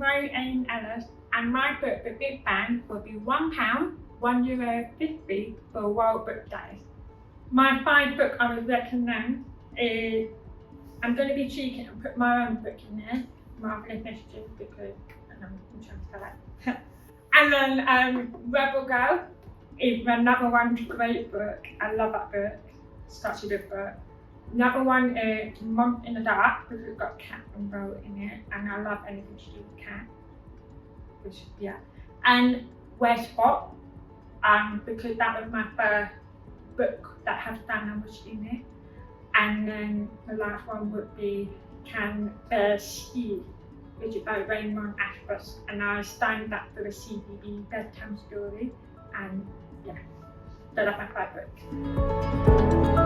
Rose Ayling-Ellis, and my book, The Big Bang, will be £1, €1.50 for World Book Day. My 5 book I would recommend is, I'm going to be cheeky and put my own book in there, Marvelous Mischief, because I'm trying to spell it. And then Rebel Girl is another one great book. I love that book. Such a good book. Another one is Month in the Dark, because it's got Cat and Rose in it, and I love anything to do with cat. Which, yeah. And Where's Spot, because that was my first book that has Diana Rush in it. And then the last one would be Can Bears Speak, which is by Raymond Ashbus, and I signed that for the CBE bedtime story, and yeah, so that's my 5 books.